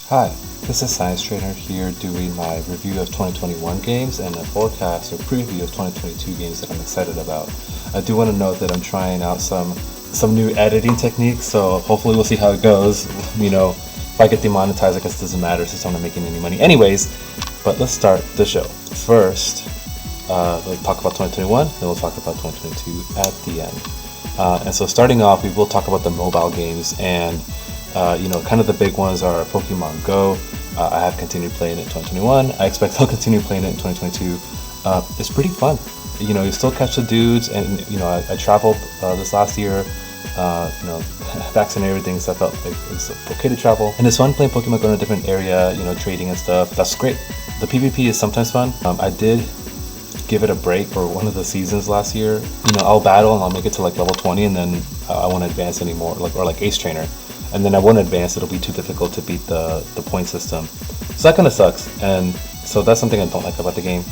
Hi, this is Science Trainer here doing my review of 2021 games and a forecast or preview of 2022 games that I'm excited about. I do want to note that I'm trying out some new editing techniques, so hopefully we'll see how it goes. If I get demonetized, I guess it doesn't matter since I'm not making any money anyways. But let's start the show. First, we'll talk about 2021, then we'll talk about 2022 at the end. And so starting off, we will talk about the mobile games and kind of the big ones are Pokemon Go. I have continued playing it in 2021. I expect I'll continue playing it in 2022. It's pretty fun. You still catch the dudes, and I traveled this last year. Vaccinated everything, so I felt like it was okay to travel. And it's fun playing Pokemon Go in a different area, trading and stuff. That's great. The PvP is sometimes fun. I did give it a break for one of the seasons last year. I'll battle and I'll make it to like level 20, and then I won't advance anymore, like Ace Trainer. And then I won't advance, it'll be too difficult to beat the point system. So that kind of sucks, and so that's something I don't like about the game.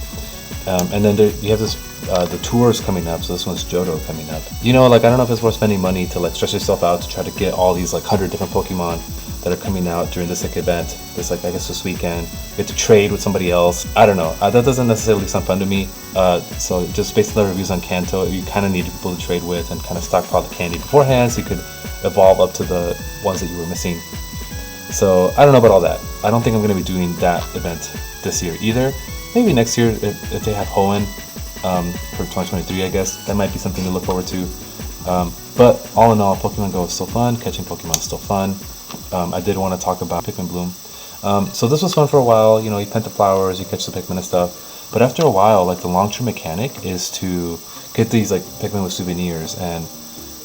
And then you have the tours coming up, so this one's Johto coming up. I don't know if it's worth spending money to stress yourself out to try to get all these 100 different Pokemon that are coming out during this event, this weekend. You have to trade with somebody else. I don't know, that doesn't necessarily sound fun to me. So just based on the reviews on Kanto, you kind of need people to trade with and kind of stockpile the candy beforehand so you could evolve up to the ones that you were missing. So I don't know about all that. I don't think I'm going to be doing that event this year either. Maybe next year if they have Hoenn for 2023, I guess that might be something to look forward to. But all in all, Pokemon Go is still fun. Catching Pokemon is still fun. I did want to talk about Pikmin Bloom. So this was fun for a while. You plant the flowers, you catch the Pikmin and stuff. But after a while, the long-term mechanic is to get these Pikmin with souvenirs, and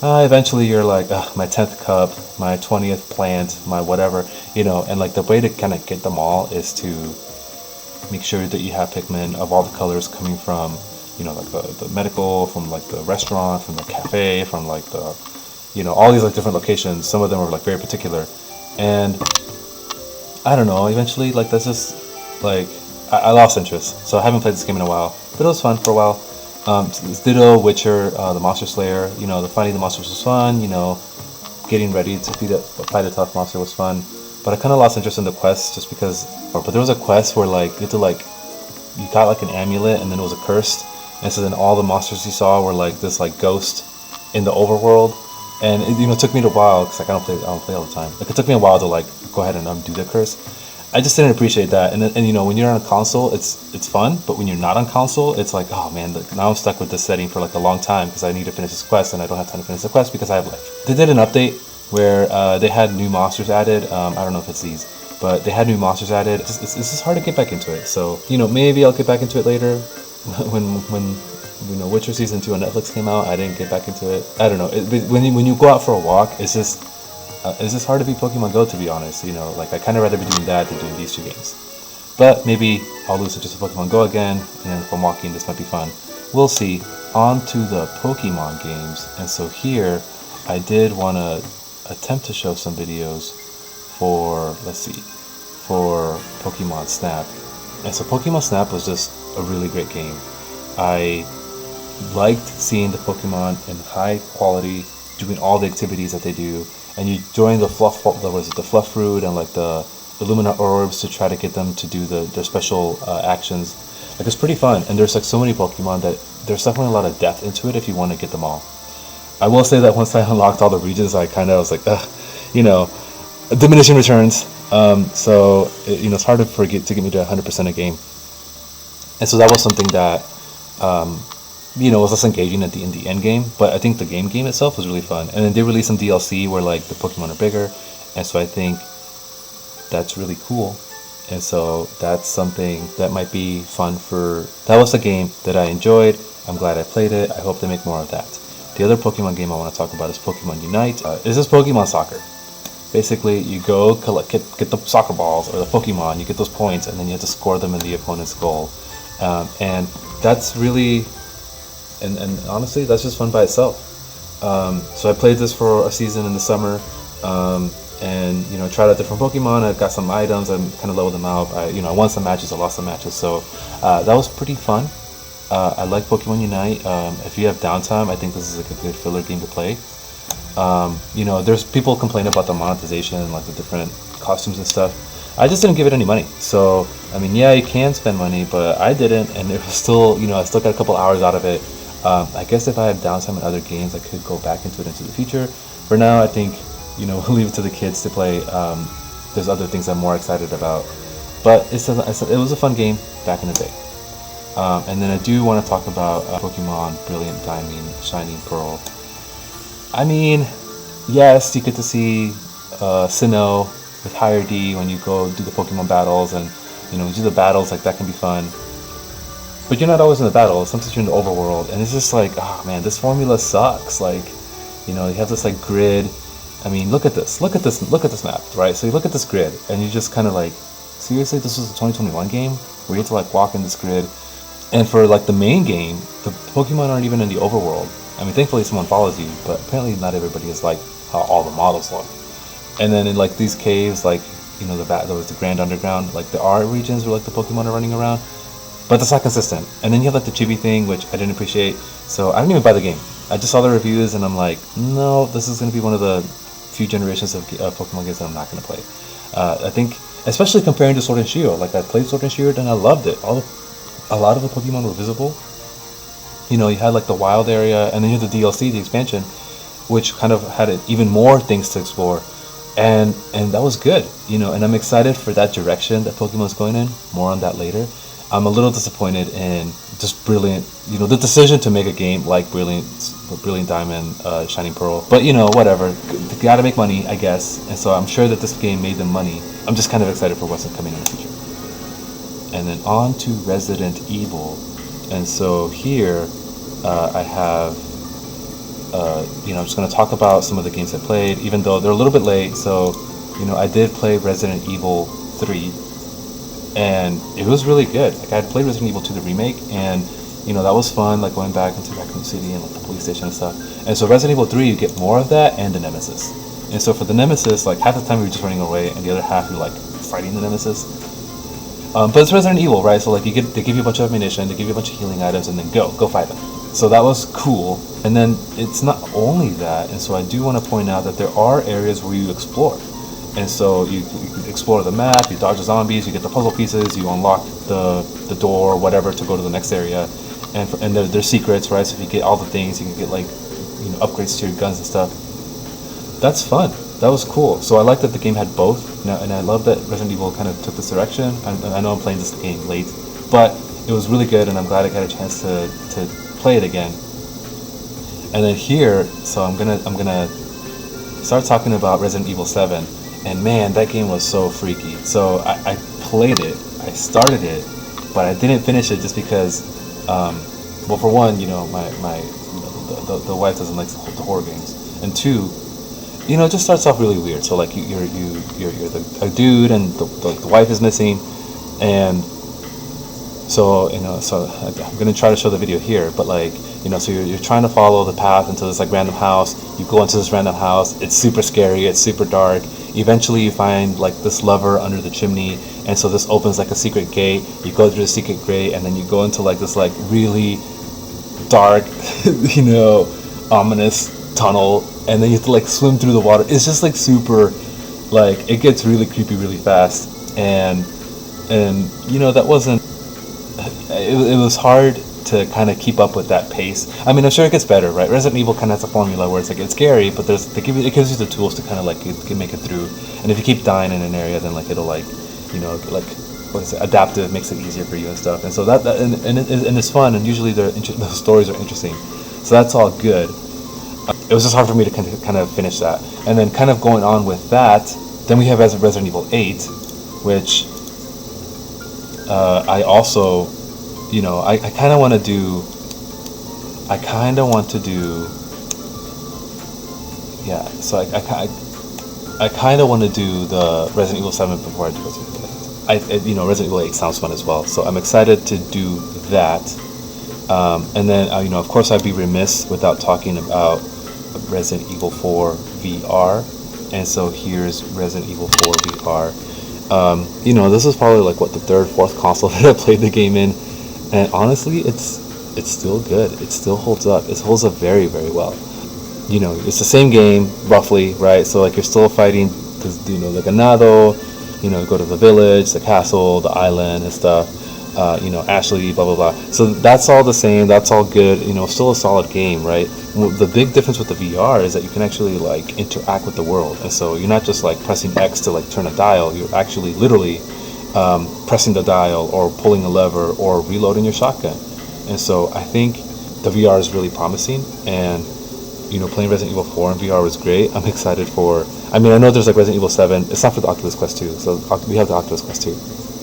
eventually you're like, my 10th cup, my 20th plant, my whatever, and the way to kind of get them all is to make sure that you have Pikmin of all the colors coming from, the medical, from the restaurant, from the cafe, from all these different locations. Some of them are very particular, and I don't know, eventually that's just I lost interest, so I haven't played this game in a while, but it was fun for a while. Ditto, Witcher, the Monster Slayer, the fighting the monsters was fun, getting ready to fight a tough monster was fun, but I kind of lost interest in the quests just because, but there was a quest where you had to you got an amulet and then it was a cursed, and so then all the monsters you saw were this ghost in the overworld, and it took me a while because I don't play all the time. It took me a while to go ahead and undo the curse. I just didn't appreciate that, and when you're on a console, it's fun, but when you're not on console, it's oh man, now I'm stuck with this setting for a long time because I need to finish this quest, and I don't have time to finish the quest because I have life. They did an update where they had new monsters added. I don't know if it's these, but they had new monsters added. It's just hard to get back into it. So maybe I'll get back into it later when Witcher Season 2 on Netflix came out. I didn't get back into it. I don't know. When you go out for a walk, it's just hard to beat Pokemon Go, to be honest. I kind of rather be doing that than doing these two games. But maybe I'll lose interest in Pokemon Go again, and if I'm walking, this might be fun. We'll see. On to the Pokemon games. And so here, I did want to attempt to show some videos for Pokemon Snap. And so Pokemon Snap was just a really great game. I liked seeing the Pokemon in high quality, doing all the activities that they do, and you join the fluff fruit and the Illumina orbs to try to get them to do their special actions. It's pretty fun, and there's so many Pokemon that there's definitely a lot of depth into it if you want to get them all. I will say that once I unlocked all the regions, I kind of was diminishing returns. So it's hard to get me to 100% a game, and so that was something that was less engaging in the end game, but I think the game itself was really fun. And then they released some DLC where the Pokemon are bigger, and so I think that's really cool. And so that's something that might be fun that was a game that I enjoyed. I'm glad I played it. I hope they make more of that. The other Pokemon game I want to talk about is Pokemon Unite. This is Pokemon Soccer. Basically, you go get the soccer balls or the Pokemon, you get those points, and then you have to score them in the opponent's goal. And that's really, and honestly, that's just fun by itself. So I played this for a season in the summer, and tried out different Pokemon. I got some items and kind of leveled them out. I won some matches, I lost some matches, so that was pretty fun. I like Pokemon Unite. If you have downtime, I think this is a good filler game to play. There's people complain about the monetization and the different costumes and stuff. I just didn't give it any money. So I mean, yeah, you can spend money, but I didn't, and it was still, I still got a couple hours out of it. I guess if I had downtime in other games, I could go back into it into the future. For now, I think, we'll leave it to the kids to play. There's other things I'm more excited about, but it was a fun game back in the day. And then I do want to talk about Pokemon Brilliant Diamond, Shining Pearl. I mean, yes, you get to see Sinnoh with higher D when you go do the Pokemon battles, and you do the battles, like that can be fun. But you're not always in the battle. Sometimes you're in the overworld, and it's just like, oh man, this formula sucks. Like, you have this like grid. I mean, look at this map, right? So you look at this grid, and you just kind of like, seriously, this was a 2021 game where you have to like walk in this grid. And for like the main game, the Pokemon aren't even in the overworld. I mean, thankfully someone follows you, but apparently not everybody is like how all the models look. And then in like these caves, like there was the Grand Underground, like there are regions where like the Pokemon are running around, but that's not consistent. And then you have like the Chibi thing, which I didn't appreciate, so I didn't even buy the game. I just saw the reviews and I'm like, no, this is going to be one of the few generations of Pokemon games that I'm not going to play. I think, especially comparing to Sword and Shield, like I played Sword and Shield and I loved it. A lot of the Pokemon were visible. You had like the wild area, and then you had the DLC, the expansion, which kind of had even more things to explore. And that was good, and I'm excited for that direction that Pokemon's going in. More on that later. I'm a little disappointed in just Brilliant, the decision to make a game like Brilliant Diamond, Shining Pearl. But whatever, they gotta make money, I guess. And so I'm sure that this game made them money. I'm just kind of excited for what's coming in the future. And then on to Resident Evil. And so here, I have, I'm just going to talk about some of the games I played, even though they're a little bit late. So, I did play Resident Evil 3, and it was really good. Like, I had played Resident Evil 2, the remake, and, that was fun, like going back into Raccoon City and like the police station and stuff. And so Resident Evil 3, you get more of that and the Nemesis. And so for the Nemesis, like half the time you're just running away, and the other half you're like fighting the Nemesis. But it's Resident Evil, right? So like they give you a bunch of ammunition, they give you a bunch of healing items, and then go fight them. So that was cool. And then it's not only that, and so I do want to point out that there are areas where you explore. And so you explore the map, you dodge the zombies, you get the puzzle pieces, you unlock the door, whatever, to go to the next area. And there's secrets, right? So if you get all the things, you can get like, upgrades to your guns and stuff. That's fun. That was cool. So I like that the game had both, and I love that Resident Evil kind of took this direction. I know I'm playing this game late, but it was really good, and I'm glad I got a chance to play it again. And then here, so I'm gonna start talking about Resident Evil 7, and man, that game was so freaky. So I played it, I started it, but I didn't finish it just because, well, for one, the wife doesn't like the horror games, and two, it just starts off really weird. So like you're a dude, and the wife is missing, and so so I'm gonna try to show the video here, but like so you're trying to follow the path into this like random house. You go into this random house. It's super scary. It's super dark. Eventually you find like this lever under the chimney, and so this opens like a secret gate. You go through the secret gate, and then you go into like this like really dark, ominous tunnel, and then you have to like swim through the water. It's just like super, like it gets really creepy really fast, and that wasn't. It was hard to kind of keep up with that pace. I mean, I'm sure it gets better, right? Resident Evil kind of has a formula where it's like it's scary, but it gives you the tools to kind of like can make it through. And if you keep dying in an area, then like it'll like like what is it, adaptive, makes it easier for you and stuff. And so that and it's fun, and usually the stories are interesting. So that's all good. It was just hard for me to kind of finish that. And then kind of going on with that, then we have Resident Evil 8, which I also, I kind of want to do, yeah, so I kind of want to do the Resident Evil 7 before I do Resident Evil 8. Resident Evil 8 sounds fun as well, so I'm excited to do that. And then, of course, I'd be remiss without talking about Resident Evil 4 VR. And so here's Resident Evil 4 VR. This is probably like the third, fourth console that I played the game in, and honestly, it's still good. It still holds up. It holds up very, very well. It's the same game roughly, right? So like you're still fighting, the Ganado, You know, go to the village, the castle, the island, and stuff. You know, Ashley, blah blah blah. So that's all the same. That's all good. You know, still a solid game, right? Well, the big difference with the VR is that you can actually like interact with the world, and so you're not just like pressing X to like turn a dial. You're actually literally pressing the dial or pulling a lever or reloading your shotgun. And so I think the VR is really promising, and you know, playing Resident Evil 4 in VR was great. I'm excited for. I mean, I know there's like Resident Evil 7. It's not for the Oculus Quest 2, so we have the Oculus Quest 2.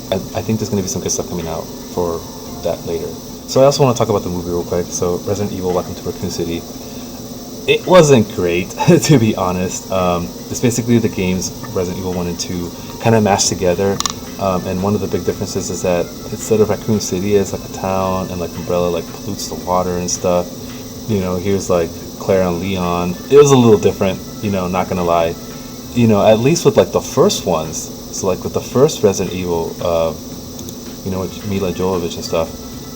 I think there's going to be some good stuff coming out for that later. So I also want to talk about the movie real quick. So Resident Evil: Welcome to Raccoon City. It wasn't great, to be honest. It's basically the games Resident Evil 1 and 2 kind of mashed together. And one of the big differences is that instead of Raccoon City as like a town, and like Umbrella like pollutes the water and stuff, you know, here's like Claire and Leon. It was a little different, you know, not gonna lie. You know, at least with like the first ones. So like with the first Resident Evil, you know, with Mila Jovovich and stuff,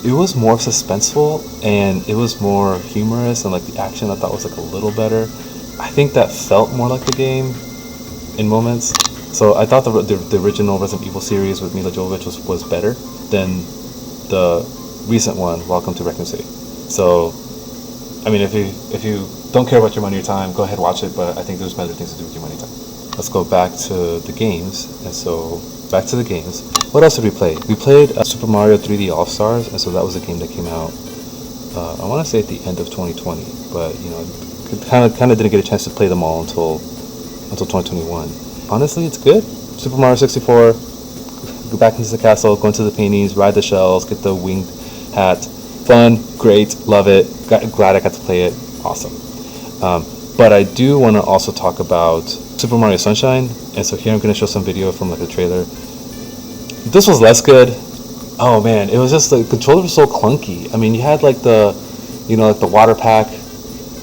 it was more suspenseful and it was more humorous, and like the action I thought was like a little better. I think that felt more like the game in moments. So I thought the original Resident Evil series with Mila Jovovich was better than the recent one, Welcome to Raccoon City. So, I mean, if you don't care about your money or time, go ahead and watch it, but I think there's better things to do with your money and time. Let's go back to the games. And so, back to the games. What else did we play? We played Super Mario 3D All-Stars, and so that was a game that came out, I want to say at the end of 2020, but, you know, kind of didn't get a chance to play them all until 2021. Honestly, it's good. Super Mario 64, go back into the castle, go into the paintings, ride the shells, get the winged hat. Fun, great, love it. Glad I got to play it. Awesome. But I do want to also talk about Super Mario Sunshine, and so here I'm going to show some video from like the trailer. This was less good. Oh man, it was just the controller was so clunky. I mean, you had like the, you know, like the water pack,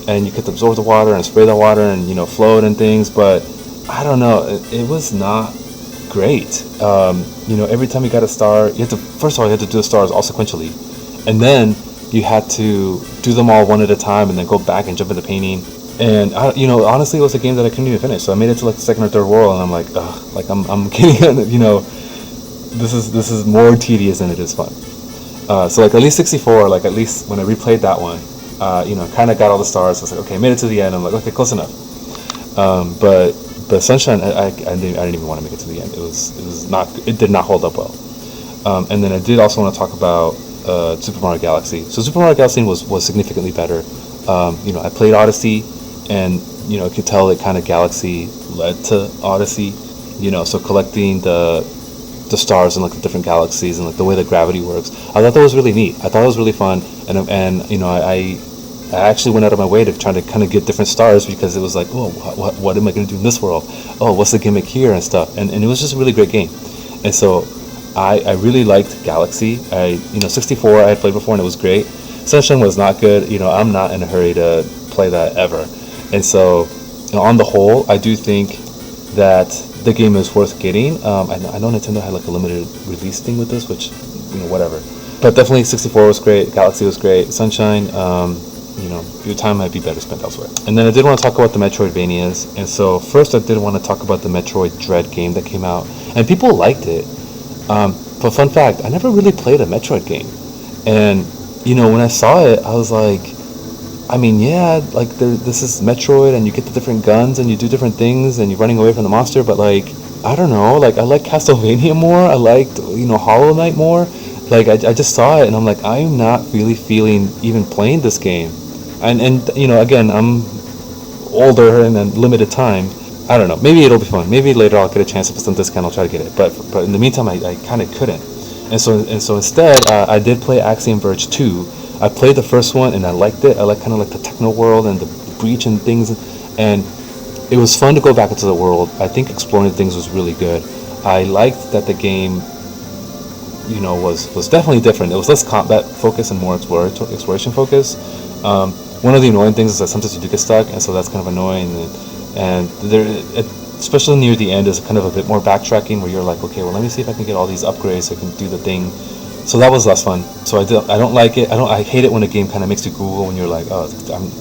and you could absorb the water and spray the water and, you know, float and things, but I don't know, it was not great. You know, every time you got a star, you had to, first of all, you had to do the stars all sequentially, and then you had to do them all one at a time and then go back and jump in the painting. And you know, honestly, it was a game that I couldn't even finish. So I made it to like the second or third world, and I'm like, ugh, like I'm getting, you know, this is more tedious than it is fun. So like at least 64, like at least when I replayed that one, you know, kind of got all the stars. I was like, okay, made it to the end. I'm like, okay, close enough. But Sunshine, I didn't even want to make it to the end. It did not hold up well. And then I did also want to talk about Super Mario Galaxy. So Super Mario Galaxy was significantly better. You know, I played Odyssey, and you know, I could tell that kind of Galaxy led to Odyssey. You know, so collecting the stars in like the different galaxies and like the way that gravity works, I thought that was really neat. I thought it was really fun, and you know, I actually went out of my way to try to kind of get different stars, because it was like, oh, what am I going to do in this world? Oh, what's the gimmick here and stuff? And it was just a really great game. And so I really liked Galaxy. You know, 64 I had played before and it was great. Sunshine was not good. You know, I'm not in a hurry to play that ever. And so, you know, on the whole, I do think that the game is worth getting. I know Nintendo had like a limited release thing with this, which, you know, whatever. But definitely 64 was great. Galaxy was great. Sunshine, you know, your time might be better spent elsewhere. And then I did want to talk about the Metroidvanias. And so first I did want to talk about the Metroid Dread game that came out. And people liked it. But fun fact, I never really played a Metroid game. And, you know, when I saw it, I was like, I mean, yeah, like this is Metroid and you get the different guns and you do different things and you're running away from the monster. But like, I don't know, like I like Castlevania more. I liked, you know, Hollow Knight more. Like I just saw it and I'm like, I'm not really feeling even playing this game. And you know, again, I'm older and then limited time. I don't know. Maybe it'll be fun. Maybe later I'll get a chance. If it's on discount, I'll try to get it. But in the meantime, I kind of couldn't. And so instead, I did play Axiom Verge 2. I played the first one and I liked it. I like kind of like the techno world and the breach and things. And it was fun to go back into the world. I think exploring things was really good. I liked that the game, you know, was definitely different. It was less combat focused and more exploration focused. One of the annoying things is that sometimes you do get stuck, and so that's kind of annoying. And there, especially near the end, is kind of a bit more backtracking where you're like, okay, well, let me see if I can get all these upgrades so I can do the thing. So that was less fun. So I don't like it. I hate it when a game kind of makes you Google when you're like, oh,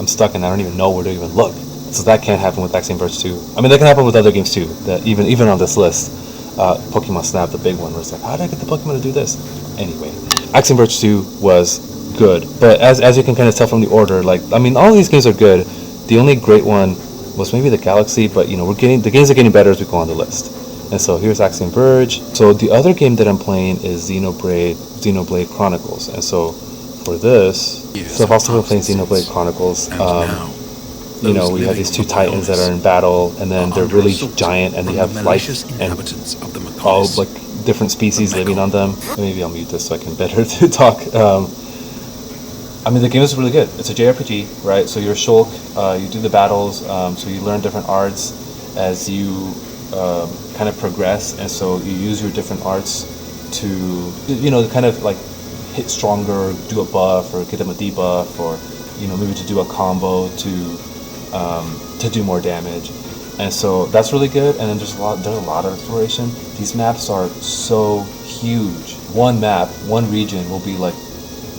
I'm stuck and I don't even know where to even look. So that can't happen with Axiom Verge 2. I mean, that can happen with other games too, that even on this list. Pokemon Snap, the big one, where it's like, how did I get the Pokemon to do this? Anyway, Axiom Verge 2 was good, but as you can kind of tell from the order, like, I mean, all these games are good. The only great one was maybe the Galaxy, but you know, the games are getting better as we go on the list. And so here's Axiom Verge. So the other game that I'm playing is Xenoblade Chronicles. And so for this, so I've also been playing Xenoblade Chronicles. You know, we have these two titans that are in battle, and then they're really giant, and they have life and all like different species living on them. Maybe I'll mute this so I can better talk. I mean, the game is really good. It's a JRPG, right? So you're Shulk, you do the battles, so you learn different arts as you kind of progress, and so you use your different arts to, you know, kind of like hit stronger, do a buff, or get them a debuff, or, you know, maybe to do a combo to do more damage. And so that's really good. And then there's a lot of exploration. These maps are so huge. One map, one region will be like,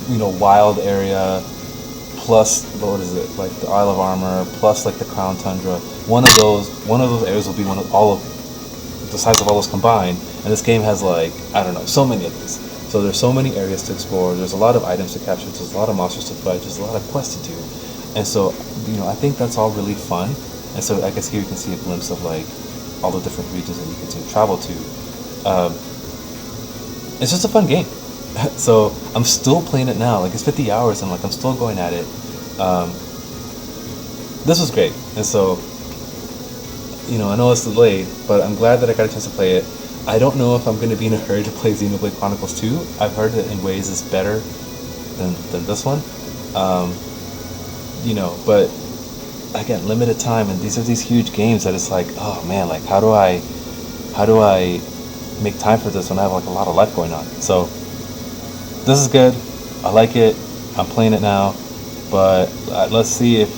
you know, wild area plus, what is it, like the Isle of Armor plus like the Crown Tundra. One of those areas will be all of the size of all those combined. And this game has, like, I don't know, so many of these. So there's so many areas to explore. There's a lot of items to capture. There's a lot of monsters to fight. There's a lot of quests to do. And so, you know, I think that's all really fun. And so I guess here you can see a glimpse of like all the different regions that you get to travel to. It's just a fun game. So I'm still playing it now. Like, it's 50 hours and like I'm still going at it. This was great. And so, you know, I know it's delayed, but I'm glad that I got a chance to play it. I don't know if I'm going to be in a hurry to play Xenoblade Chronicles 2. I've heard that in ways it's better than this one. You know, but again, limited time, and these are these huge games that it's like, oh man, like how do I make time for this when I have like a lot of life going on? So this is good. I like it. I'm playing it now, but let's see if,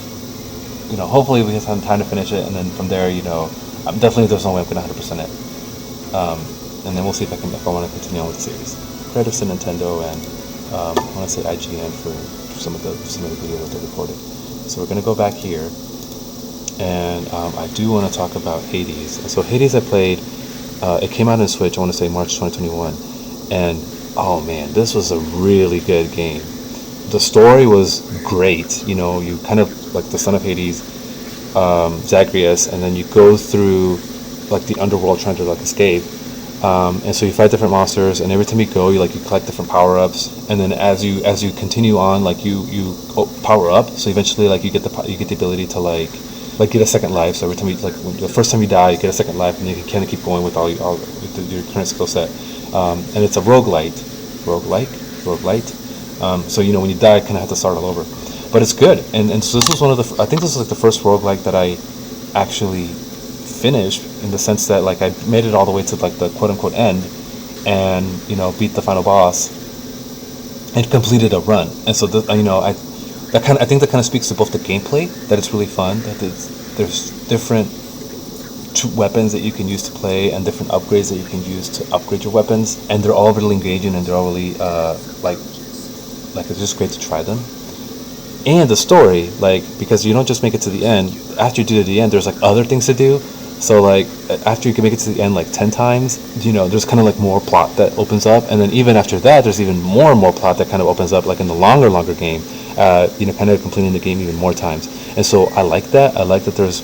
you know, hopefully we can have time to finish it, and then from there, you know, there's no way I'm gonna 100% it. And then we'll see if I want to continue on with the series. Credit to Nintendo and I want to say IGN for some of the video that they recorded. So we're gonna go back here, and I do want to talk about Hades. So Hades I played. It came out on Switch, I want to say March 2021, and oh man, this was a really good game. The story was great. You know, you kind of like the son of Hades, Zagreus, and then you go through like the underworld trying to like escape. And so you fight different monsters, and every time you go, you collect different power-ups, and then as you continue on, like you power up. So eventually, like you get the ability to like get a second life. So every time the first time you die, you get a second life, and you can kind of keep going with your current skill set. And it's a roguelite. So you know, when you die, you kind of have to start all over. But it's good, and so this was I think this was like the first roguelike that I actually finished, in the sense that like I made it all the way to like the quote unquote end, and you know, beat the final boss and completed a run. And so you know, I think that kind of speaks to both the gameplay, that it's really fun, that there's different weapons that you can use to play, and different upgrades that you can use to upgrade your weapons, and they're all really engaging, and they're all really like it's just great to try them. And the story, like, because you don't just make it to the end. After you do the end, there's like other things to do. So like after you can make it to the end like 10 times, you know, there's kind of like more plot that opens up, and then even after that, there's even more and more plot that kind of opens up, like in the longer game. You know, kind of completing the game even more times. And so I like that. I like that there's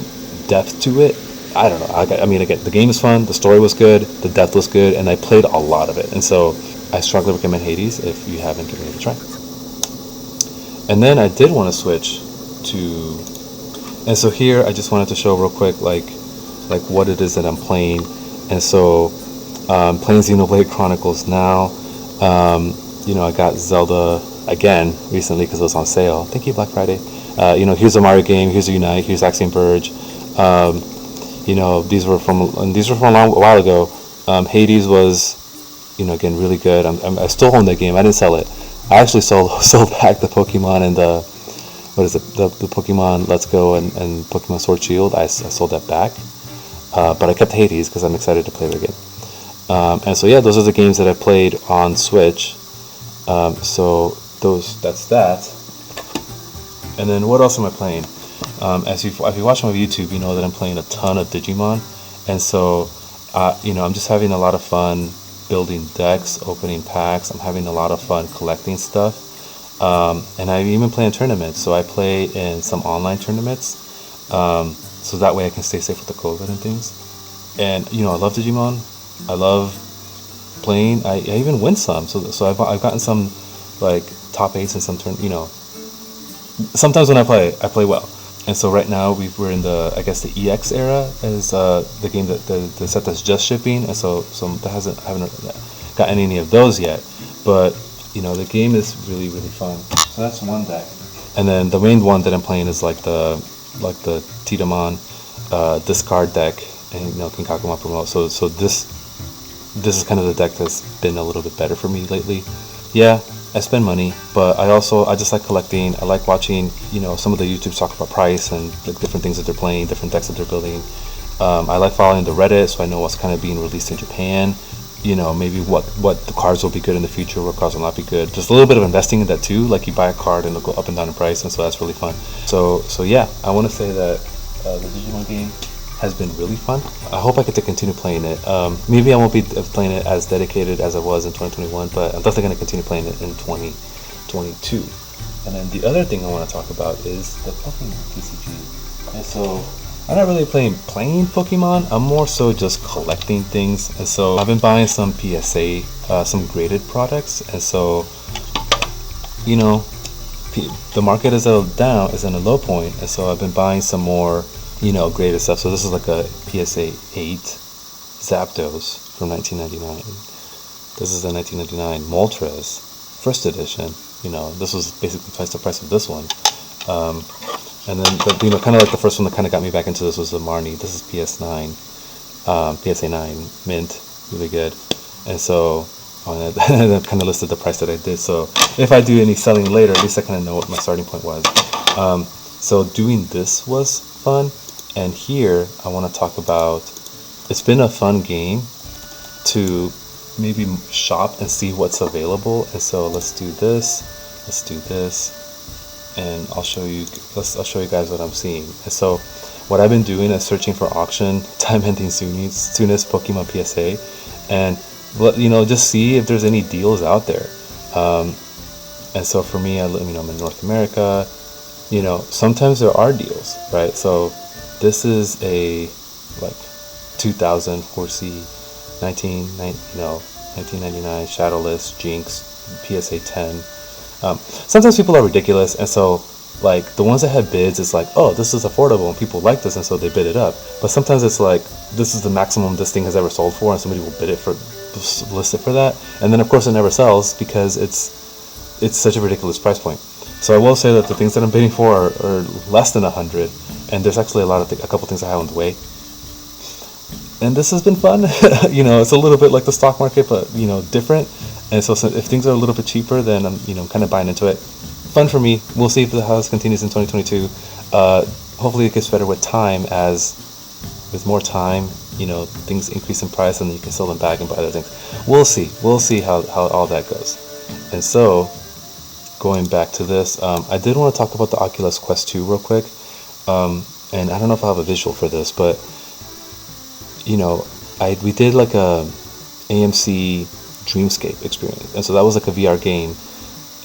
depth to it. I don't know. I mean, again, the game is fun. The story was good. The depth was good, and I played a lot of it. And so I strongly recommend Hades if you haven't given it a try. And then I did want to switch to, and so here I just wanted to show real quick like what it is that I'm playing. And so I'm playing Xenoblade Chronicles now. You know, I got Zelda again recently because it was on sale. Thank you, Black Friday. You know, here's a Mario game, here's a Unite, here's Axiom Verge. You know, these were from a while ago. Hades was, you know, again, really good. I still own that game. I didn't sell it. I actually sold back the Pokemon and the Pokemon Let's Go and Pokemon Sword Shield. I sold that back, but I kept Hades because I'm excited to play it again. And so yeah, those are the games that I played on Switch. So that's that. And then what else am I playing? If you watch my YouTube, you know that I'm playing a ton of Digimon, and so I'm just having a lot of fun building decks, opening packs. I'm having a lot of fun collecting stuff. And I even play in tournaments. So I play in some online tournaments. So that way I can stay safe with the COVID and things. And I love Digimon. I love playing. I even win some. So I've gotten some like top eights in some sometimes when I play well. And so right now we're in the the EX era is the game that the set that's just shipping, and so that haven't got any of those yet. But the game is really really fun. So that's one deck. And then the main one that I'm playing is like the Titamon discard deck, and Kinkakuma promote. So this is kind of the deck that's been a little bit better for me lately. Yeah, I spend money, but I just like collecting. I like watching, some of the YouTubers talk about price and like different things that they're playing, different decks that they're building. I like following the Reddit, so I know what's kind of being released in Japan. Maybe what the cards will be good in the future, what cards will not be good. Just a little bit of investing in that too. Like you buy a card and it'll go up and down in price, and so that's really fun. So yeah, I want to say that the Digimon game has been really fun. I hope I get to continue playing it. Maybe I won't be playing it as dedicated as I was in 2021, but I'm definitely going to continue playing it in 2022. And then the other thing I want to talk about is the Pokemon TCG. And so I'm not really playing Pokemon. I'm more so just collecting things. And so I've been buying some PSA, some graded products. And so, the market is in a low point, and so I've been buying some more graded stuff. So this is like a PSA 8 Zapdos from 1999. This is a 1999 Moltres first edition. This was basically twice the price of this one. And then kind of like the first one that kind of got me back into this was the Marnie. This is PS9, PSA 9 mint, really good. And so I kind of listed the price that I did. So if I do any selling later, at least I kind of know what my starting point was. So doing this was fun. And here I want to talk about, it's been a fun game to maybe shop and see what's available. And so let's do this, and I'll show you guys what I'm seeing. And so what I've been doing is searching for auction time ending soonest Pokemon PSA, and just see if there's any deals out there. And so for me, I'm in North America. Sometimes there are deals, right? So this is a 2000 4C 1999 Shadowless Jinx PSA 10. Sometimes people are ridiculous, and so like the ones that have bids, it's like, oh, this is affordable and people like this, and so they bid it up. But sometimes it's like, this is the maximum this thing has ever sold for, and somebody will list it for that, and then of course it never sells because it's such a ridiculous price point. So I will say that the things that I'm bidding for are less than 100, and there's actually a couple things I have on the way. And this has been fun. It's a little bit like the stock market, but different. And so if things are a little bit cheaper, then I'm kind of buying into it. Fun for me. We'll see if how this continues in 2022. Hopefully it gets better with time, with more time, things increase in price and you can sell them back and buy other things. We'll see how all that goes. And so going back to this, I did want to talk about the Oculus Quest 2 real quick. And I don't know if I have a visual for this, but we did like a AMC Dreamscape experience, and so that was like a VR game,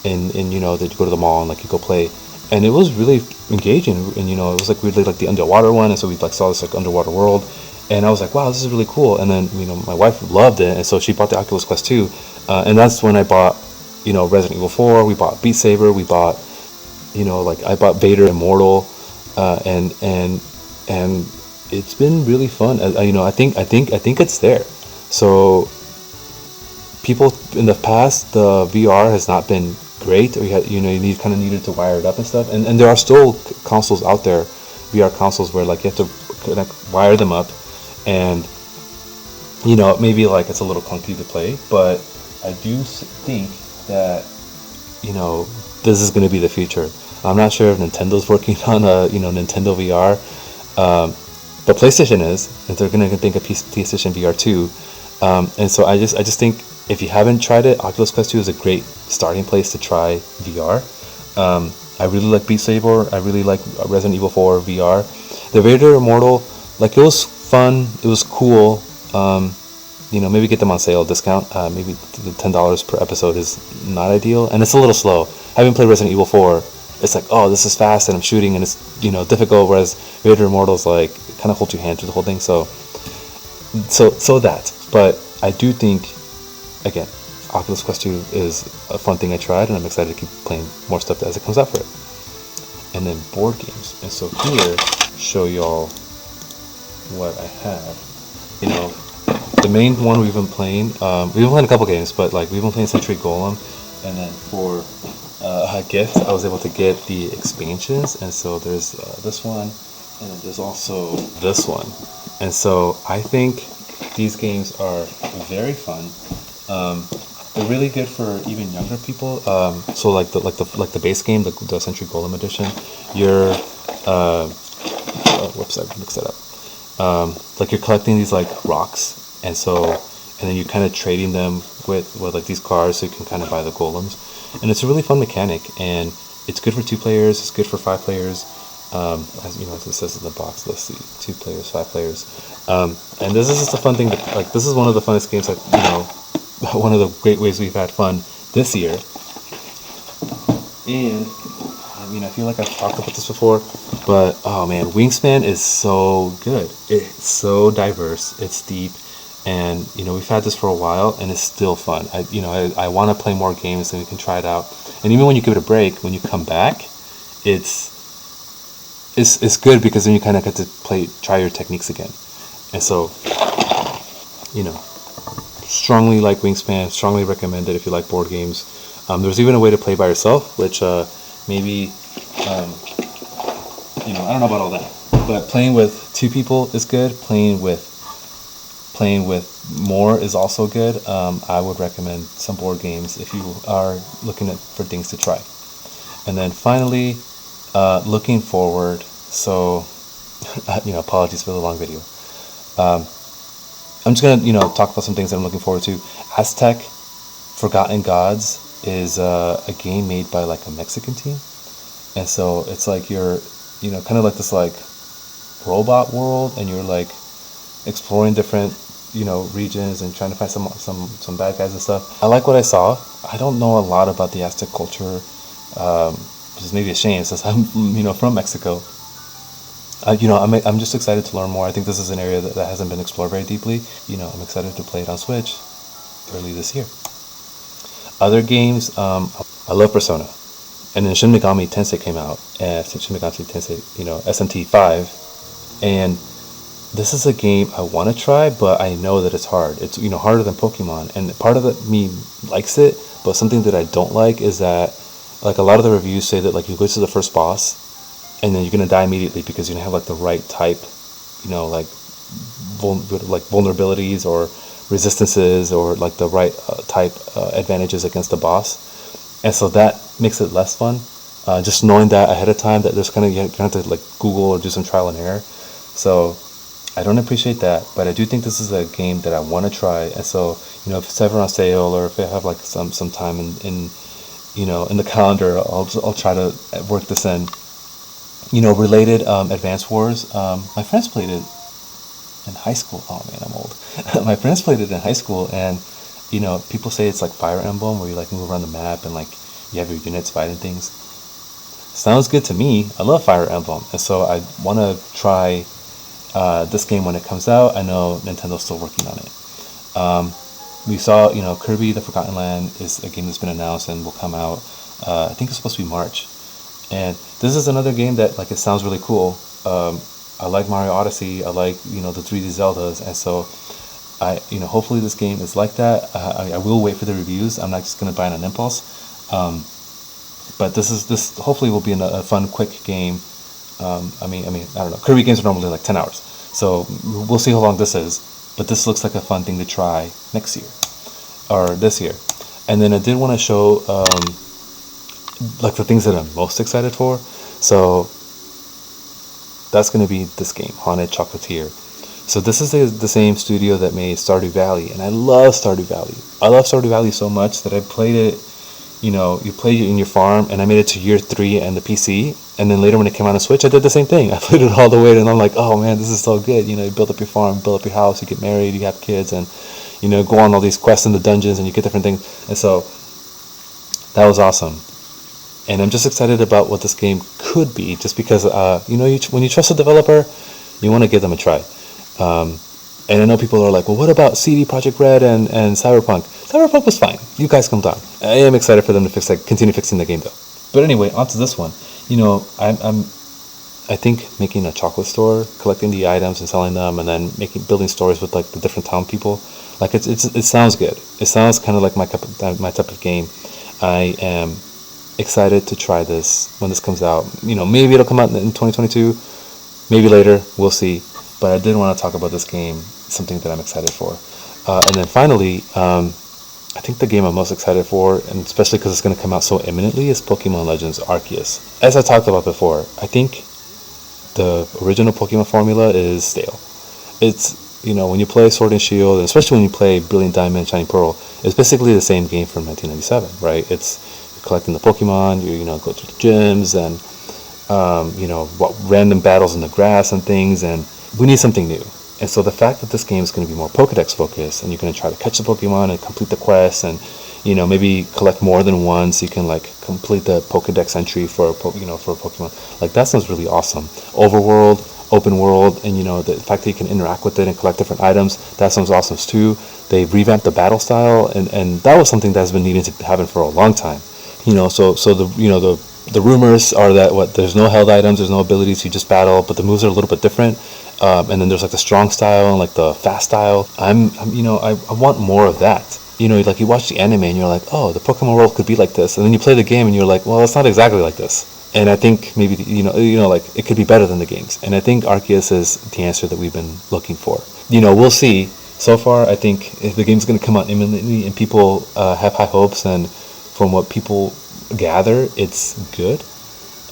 and that you go to the mall and like you go play, and it was really engaging, and it was like we did like the underwater one, and so we like saw this like underwater world, and I was like, wow, this is really cool. And then my wife loved it, and so she bought the Oculus Quest 2, and that's when I bought Resident Evil 4, we bought Beat Saber, we bought I bought Vader Immortal, and it's been really fun. I think it's there. So people in the past, the VR has not been great, or you needed to wire it up and stuff. And there are still consoles out there, VR consoles, where like you have to wire them up, and maybe like it's a little clunky to play, but I do think that this is going to be the future. I'm not sure if Nintendo's working on a Nintendo VR, but PlayStation is, and they're going to think of PlayStation VR 2. And so I just think if you haven't tried it, Oculus Quest 2 is a great starting place to try VR. I really like Beat Saber. I really like Resident Evil 4 VR. The Vader Immortal, like, it was fun. It was cool. Maybe get them on sale discount. Maybe the $10 per episode is not ideal, and it's a little slow. Having played Resident Evil 4, it's like, oh, this is fast and I'm shooting and it's difficult. Whereas Vader Immortals like kind of holds your hand through the whole thing. So that. But I do think, again, Oculus Quest 2 is a fun thing I tried, and I'm excited to keep playing more stuff as it comes out for it. And then board games. And so here, show y'all what I have. The main one we've been playing, we've been playing a couple games, but like we've been playing Century Golem, and then for a gift, I was able to get the expansions, and so there's this one, and then there's also this one, and so I think these games are very fun. They're really good for even younger people. So like the base game, the Century Golem edition, you're whoops, I mixed that up. Like you're collecting these like rocks, and then you're kind of trading them with like these cards, so you can kind of buy the golems, and it's a really fun mechanic, and it's good for 2 players. It's good for 5 players. As it says in the box, let's see, 2 players, 5 players, and this is just a fun thing. This is one of the funnest games that one of the great ways we've had fun this year. And I feel like I've talked about this before, but oh man, Wingspan is so good. It's so diverse, it's deep, and we've had this for a while, and it's still fun. I want to play more games, and we can try it out. And even when you give it a break, when you come back, it's good, because then you kind of get to try your techniques again. And so, strongly like Wingspan, strongly recommend it if you like board games. There's even a way to play by yourself, which maybe, I don't know about all that. But playing with 2 people is good. Playing with more is also good. I would recommend some board games if you are looking for things to try. And then finally, looking forward. So, apologies for the long video. I'm just gonna, talk about some things that I'm looking forward to. Aztec Forgotten Gods is a game made by like a Mexican team, and so it's like you're, kind of like this like robot world, and you're like exploring different, regions and trying to find some bad guys and stuff. I like what I saw. I don't know a lot about the Aztec culture, which is maybe a shame since I'm, from Mexico. I'm just excited to learn more. I think this is an area that hasn't been explored very deeply. I'm excited to play it on Switch early this year. Other games, I love Persona. And then Shin Megami Tensei came out, Shin Megami Tensei, SMT 5. And this is a game I want to try, but I know that it's hard. It's, harder than Pokemon. And part of me likes it, but something that I don't like is that, like, a lot of the reviews say that, like, you go to the first boss, and then you're gonna die immediately because you don't have like the right type, like vulnerabilities or resistances, or like the right type advantages against the boss, and so that makes it less fun. Just knowing that ahead of time, that there's you have to like Google or do some trial and error. So I don't appreciate that, but I do think this is a game that I want to try. And so if it's ever on sale, or if I have like some time in the calendar, I'll try to work this in. Related, Advance Wars. My friends played it in high school. Oh man, I'm old. My friends played it in high school, and people say it's like Fire Emblem, where you like move around the map and like you have your units fighting things. Sounds good to me. I love Fire Emblem, and so I want to try this game when it comes out. I know Nintendo's still working on it. We saw, Kirby the Forgotten Land is a game that's been announced and will come out. I think it's supposed to be March. And this is another game that, like, it sounds really cool. I like Mario Odyssey. I like, the 3D Zeldas. And so, hopefully this game is like that. I will wait for the reviews. I'm not just going to buy it on impulse. But this hopefully will be a fun, quick game. I don't know. Kirby games are normally like 10 hours. So we'll see how long this is. But this looks like a fun thing to try next year. Or this year. And then I did want to show... like the things that I'm most excited for. So that's going to be this game, Haunted Chocolatier. So this is the same studio that made Stardew Valley, and I love Stardew Valley. I love Stardew Valley so much that I played it you play in your farm, and I made it to year 3 and the PC, and then later when it came out on Switch, I did the same thing. I played it all the way, and I'm like, oh man, this is so good. You build up your farm, build up your house, you get married, you have kids, and go on all these quests in the dungeons, and you get different things. And so that was awesome. And I'm just excited about what this game could be, just because when you trust a developer, you want to give them a try. And I know people are like, well, what about CD Projekt Red and Cyberpunk? Cyberpunk was fine. You guys calm down. I am excited for them to continue fixing the game though. But anyway, on to this one. I think making a chocolate store, collecting the items and selling them, and then building stories with like the different town people, like it sounds good. It sounds kind of like my type of game. I am excited to try this when this comes out. Maybe it'll come out in 2022, maybe later. We'll see. But I did want to talk about this game, something that I'm excited for. And then finally, I think the game I'm most excited for, and especially because it's going to come out so imminently, is Pokemon Legends Arceus. As I talked about before, I think the original Pokemon formula is stale. It's, when you play Sword and Shield, and especially when you play Brilliant Diamond, Shining Pearl, it's basically the same game from 1997, right? It's collecting the Pokemon, you go to the gyms, and random battles in the grass and things, and we need something new. And so the fact that this game is going to be more Pokedex focused, and you're going to try to catch the Pokemon and complete the quest, and maybe collect more than one, so you can like complete the Pokedex entry for for a Pokemon. Like that sounds really awesome. Overworld, open world, and the fact that you can interact with it and collect different items, that sounds awesome too. They revamped the battle style, and that was something that's been needing to happen for a long time. So the rumors are that there's no held items, there's no abilities, you just battle, but the moves are a little bit different. And then there's like the strong style and like the fast style. I want more of that. Like you watch the anime and you're like, oh, the Pokemon world could be like this, and then you play the game and you're like, well, it's not exactly like this. And I think maybe like it could be better than the games. And I think Arceus is the answer that we've been looking for. We'll see. So far, I think if the game's going to come out imminently, and people have high hopes, and from what people gather, it's good.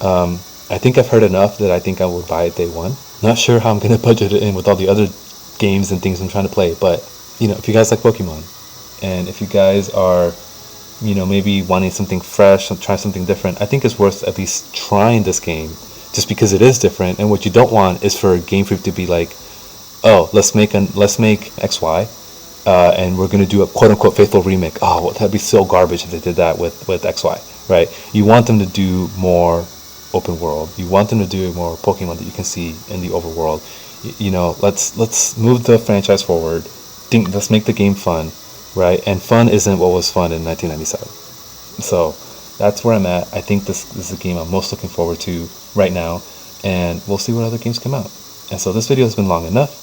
I think I've heard enough that I think I will buy it day one. Not sure how I'm going to budget it in with all the other games and things I'm trying to play, but if you guys like Pokemon, and if you guys are maybe wanting something fresh, try something different, I think it's worth at least trying this game, just because it is different. And what you don't want is for Game Freak to be like, oh, let's make XY, and we're going to do a quote-unquote faithful remake. Oh, well, that'd be so garbage if they did that with XY, right? You want them to do more open world. You want them to do more Pokemon that you can see in the overworld. Let's move the franchise forward. Let's make the game fun, right? And fun isn't what was fun in 1997. So that's where I'm at. I think this is the game I'm most looking forward to right now, and we'll see what other games come out. And so this video has been long enough.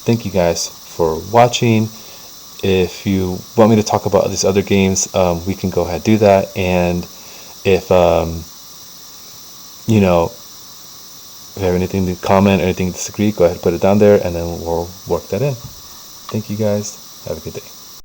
Thank you guys for watching. If you want me to talk about these other games, we can go ahead and do that. And if if you have anything to comment or anything to disagree, go ahead and put it down there, and then we'll work that in. Thank you guys. Have a good day.